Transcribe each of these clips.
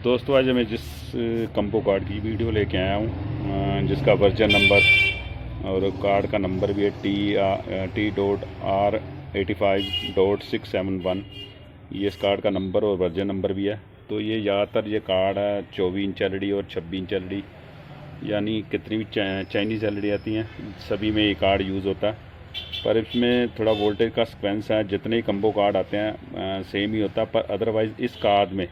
दोस्तों आज मैं जिस कम्बो कार्ड की वीडियो लेके आया हूँ जिसका वर्जन नंबर और कार्ड का नंबर भी है T.R85.671। ये इस कार्ड का नंबर और वर्जन नंबर भी है। तो ये ज़्यादातर ये कार्ड है 24 इंच एलईडी और 26 इंच एलईडी, यानी कितनी भी चाइनीज़ एलईडी आती हैं सभी में ये कार्ड यूज़ होता है। पर इसमें थोड़ा वोल्टेज का सीक्वेंस है, जितने कम्बो कार्ड आते हैं सेम ही होता है, पर अदरवाइज़ इस कार्ड में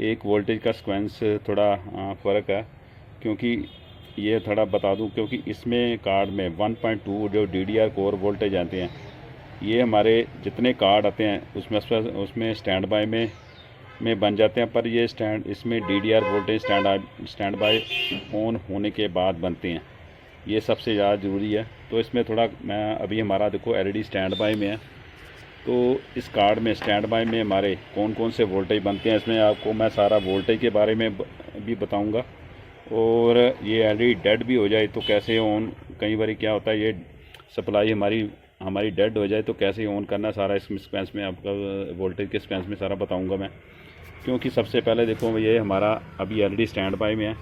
एक वोल्टेज का सीक्वेंस थोड़ा फ़र्क है। क्योंकि ये थोड़ा बता दूं, क्योंकि इसमें कार्ड में 1.2 जो DDR कोर वोल्टेज आते हैं, ये हमारे जितने कार्ड आते हैं उसमें स्टैंड बाय में बन जाते हैं, पर ये इसमें DDR voltage stand by on होने के बाद बनते हैं। ये सबसे ज़्यादा ज़रूरी है। तो इसमें थोड़ा मैं अभी हमारा देखो LED स्टैंड बाय में है, तो इस कार्ड में स्टैंड बाय में हमारे कौन कौन से वोल्टेज बनते हैं इसमें आपको मैं सारा वोल्टेज के बारे में भी बताऊंगा। और ये एलईडी डेड भी हो जाए तो कैसे ऑन, कई बार क्या होता है ये सप्लाई हमारी डेड हो जाए तो कैसे ऑन करना, सारा इस सीक्वेंस में आपका वोल्टेज के सीक्वेंस में सारा बताऊंगा मैं। क्योंकि सबसे पहले देखो ये हमारा अभी एलईडी स्टैंड बाय में है।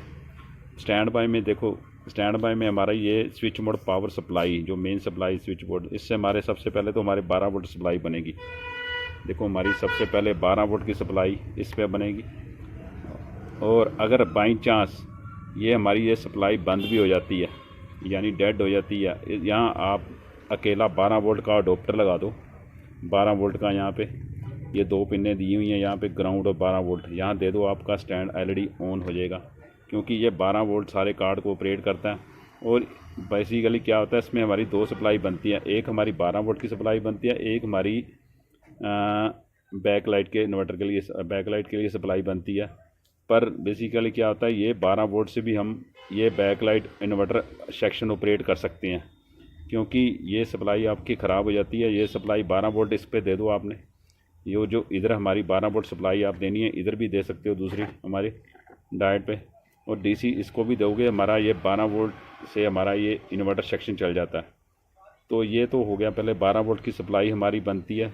स्टैंड बाय में देखो, स्टैंड बाय में हमारा ये स्विच मोड पावर सप्लाई जो मेन सप्लाई स्विच बोर्ड, इससे हमारे सबसे पहले तो हमारे 12 वोल्ट सप्लाई बनेगी। देखो हमारी सबसे पहले 12 वोल्ट की सप्लाई इस पे बनेगी। और अगर बाई चांस ये हमारी ये सप्लाई बंद भी हो जाती है, यानी डेड हो जाती है, यहाँ आप अकेला 12 वोल्ट का अडोप्टर लगा दो। 12 वोल्ट का यहाँ पे ये दो पिनें दी हुई हैं, यहाँ पे ग्राउंड और 12 वोल्ट यहाँ दे दो, आपका स्टैंड एलईडी ऑन हो जाएगा। क्योंकि ये 12 वोल्ट सारे कार्ड को ऑपरेट करता है। और बेसिकली क्या होता है, इसमें हमारी दो सप्लाई बनती है, एक हमारी 12 वोल्ट की सप्लाई बनती है, एक हमारी बैक लाइट के इन्वर्टर के लिए बैक लाइट के लिए सप्लाई बनती है। पर बेसिकली क्या होता है, ये 12 वोल्ट से भी हम ये back light inverter section operate कर सकते हैं। क्योंकि ये सप्लाई आपकी ख़राब हो जाती है, ये सप्लाई 12 वोल्ट इस पर दे दो आपने, ये जो इधर हमारी 12 वोल्ट सप्लाई आप देनी है, इधर भी दे सकते हो दूसरी हमारी डायोड पे, और डीसी इसको भी दोगे, हमारा ये 12 वोल्ट से हमारा ये इन्वर्टर सेक्शन चल जाता है। तो ये तो हो गया, पहले 12 वोल्ट की सप्लाई हमारी बनती है,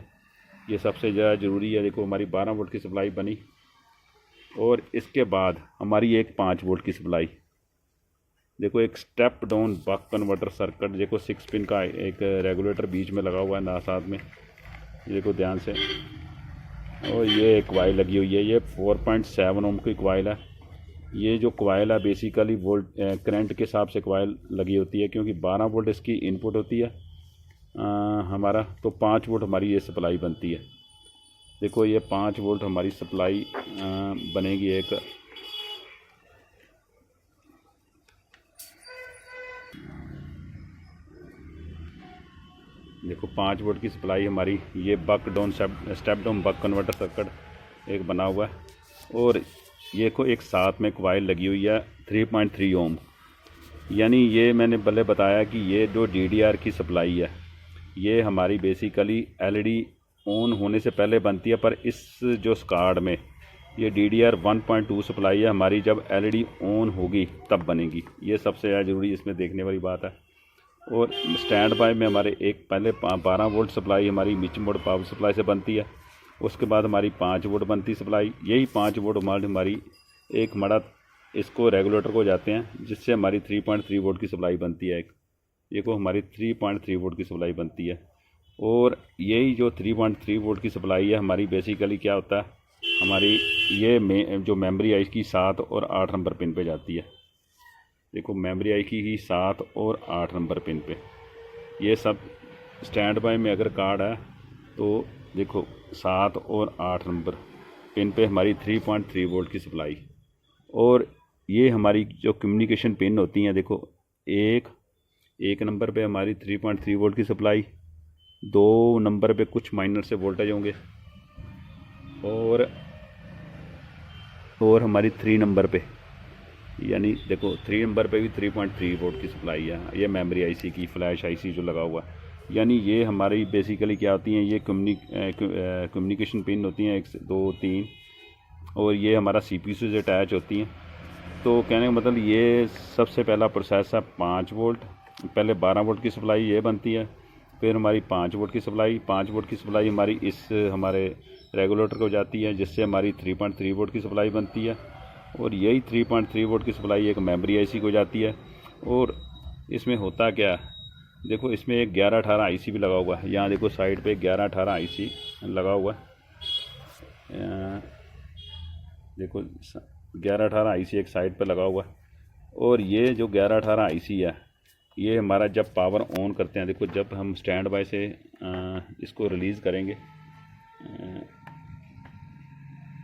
ये सबसे ज़्यादा ज़रूरी है। देखो हमारी 12 वोल्ट की सप्लाई बनी, और इसके बाद हमारी एक 5 वोल्ट की सप्लाई। देखो एक step down buck converter circuit, देखो 6 पिन का एक रेगुलेटर बीच में लगा हुआ है ना साथ में, देखो ध्यान से। और ये एक कॉइल लगी हुई है, ये 4.7 ओम की कॉइल है। ये जो कॉइल है बेसिकली वोल्ट करंट के हिसाब से कॉइल लगी होती है, क्योंकि 12 वोल्ट इसकी इनपुट होती है हमारा, तो 5 वोल्ट हमारी ये सप्लाई बनती है। देखो ये 5 वोल्ट हमारी सप्लाई बनेगी एक। देखो 5 वोल्ट की सप्लाई हमारी, ये buck down step down buck converter circuit एक बना हुआ है। और ये को एक साथ में कॉइल लगी हुई है 3.3 ओम, यानी ये मैंने पहले बताया कि ये जो DDR की सप्लाई है ये हमारी बेसिकली एलईडी ऑन होने से पहले बनती है, पर इस जो कार्ड में ये DDR 1.2 सप्लाई है हमारी, जब एलईडी ऑन होगी तब बनेगी। ये सबसे ज़्यादा ज़रूरी इसमें देखने वाली बात है। और स्टैंड बाय में हमारे एक पहले 12 वोल्ट सप्लाई हमारी मिच मोड पावर सप्लाई से बनती है, उसके बाद हमारी 5 वोल्ट बनती सप्लाई। यही 5 वोल्ट हमारी एक मड़ा इसको रेगुलेटर को जाते हैं, जिससे हमारी 3.3 वोल्ट की सप्लाई बनती है। एक ये को हमारी 3.3 वोल्ट की सप्लाई बनती है। और यही जो 3.3 वोल्ट की सप्लाई है हमारी, बेसिकली क्या होता है हमारी, ये जो मेमोरी आई की 7 और 8 नंबर पिन पे जाती है। देखो मेमोरी आई की 7 और 8 नंबर पिन पे, ये सब स्टैंड बाय में अगर कार्ड है तो देखो 7 और 8 नंबर पिन पे हमारी 3.3 वोल्ट की सप्लाई। और ये हमारी जो कम्युनिकेशन पिन होती हैं, देखो एक नंबर पे हमारी 3.3 वोल्ट की सप्लाई, 2 नंबर पे कुछ माइनर से वोल्टेज होंगे, और हमारी 3 नंबर पे, यानी देखो 3 नंबर पे भी 3.3 वोल्ट की सप्लाई है। ये मेमोरी आईसी की फ्लैश आईसी जो लगा हुआ है, यानी ये हमारी बेसिकली क्या होती हैं, ये कम्युनिकेशन पिन होती हैं 1 2 3, और ये हमारा CPU से अटैच होती हैं। तो कहने का मतलब ये सबसे पहला प्रोसेस है 5 वोल्ट, पहले 12 वोल्ट की सप्लाई ये बनती है, फिर हमारी 5 वोल्ट की सप्लाई, 5 वोल्ट की सप्लाई हमारी इस हमारे रेगुलेटर को जाती है, जिससे हमारी 3.3 वोल्ट की सप्लाई बनती है। और यही 3.3 वोल्ट की सप्लाई एक मेमोरी आईसी को जाती है। और इसमें होता क्या है, देखो इसमें एक 1118 आईसी भी लगा हुआ है। यहाँ देखो साइड पे 1118 आईसी लगा हुआ है, देखो 1118 आईसी एक साइड पे लगा हुआ है। और ये जो 1118 आईसी है, ये हमारा जब पावर ऑन करते हैं, देखो जब हम स्टैंड बाय से इसको रिलीज़ करेंगे,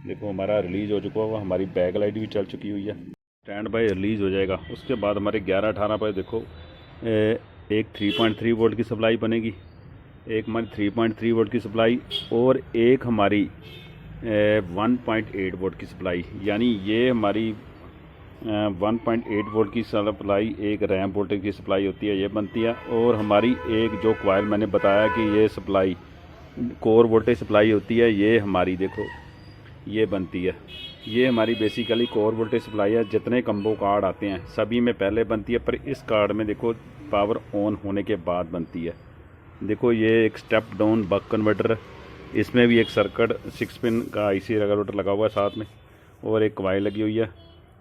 देखो हमारा रिलीज़ हो चुका हुआ, हमारी बैक लाइट भी चल चुकी हुई है। स्टैंड बाय रिलीज़ हो जाएगा, उसके बाद हमारे 1118 पर देखो एक 3.3 वोल्ट की सप्लाई बनेगी, एक हमारी 3.3 वोल्ट की सप्लाई, और एक हमारी 1.8 वोल्ट की सप्लाई। यानी ये हमारी 1.8 वोल्ट की सप्लाई एक रैम वोल्टेज की सप्लाई होती है, ये बनती है। और हमारी एक जो कॉइल मैंने बताया कि ये सप्लाई कोर वोल्टेज सप्लाई होती है, ये हमारी देखो ये बनती है। ये हमारी बेसिकली कोर वोल्टेज सप्लाई है। जितने कम्बो कार्ड आते हैं सभी में पहले बनती है, पर इस कार्ड में देखो पावर ऑन होने के बाद बनती है। देखो ये एक स्टेप डाउन बक कन्वर्टर, इसमें भी एक सर्किट 6 पिन का आईसी रेगुलेटर लगा हुआ है साथ में, और एक कॉइल लगी हुई है।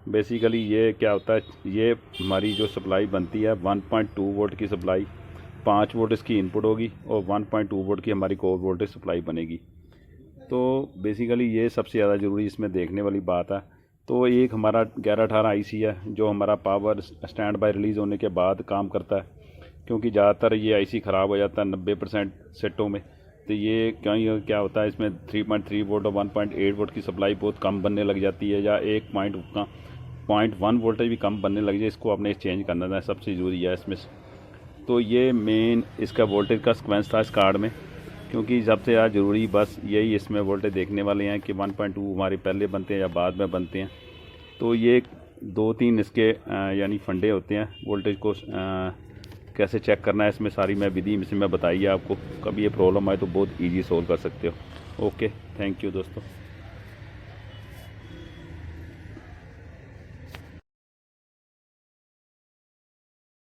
बेसिकली ये क्या होता है, ये हमारी जो सप्लाई बनती है 1.2 वोल्ट की सप्लाई, 5 वोल्ट इसकी इनपुट होगी और 1.2 वोल्ट की हमारी कोर वोल्टेज सप्लाई बनेगी। तो बेसिकली ये सबसे ज़्यादा ज़रूरी इसमें देखने वाली बात है। तो एक हमारा 1118 आईसी है जो हमारा पावर स्टैंड बाय रिलीज़ होने के बाद काम करता है, क्योंकि ज़्यादातर ये आईसी ख़राब हो जाता है 90% सेटों में। तो ये क्या होता है, इसमें 3.3 वोल्ट और 1.8 वोल्ट की सप्लाई बहुत कम बनने लग जाती है, या 1.1 वोल्टेज भी कम बनने लग जाए, इसको आपने चेंज करना है, सबसे ज़रूरी है इसमें। तो ये मेन इसका वोल्टेज का सीक्वेंस था इस कार्ड में, क्योंकि सबसे ज़्यादा ज़रूरी बस यही इसमें वोल्टेज देखने वाले हैं कि 1.2 हमारे पहले बनते हैं या बाद में बनते हैं। तो ये 2-3 इसके यानी फंडे होते हैं वोल्टेज को कैसे चेक करना है, इसमें सारी मैं विधि इसमें बताई है आपको। कभी ये प्रॉब्लम आए तो बहुत ईजी सोल्व कर सकते हो। ओके, थैंक यू दोस्तों।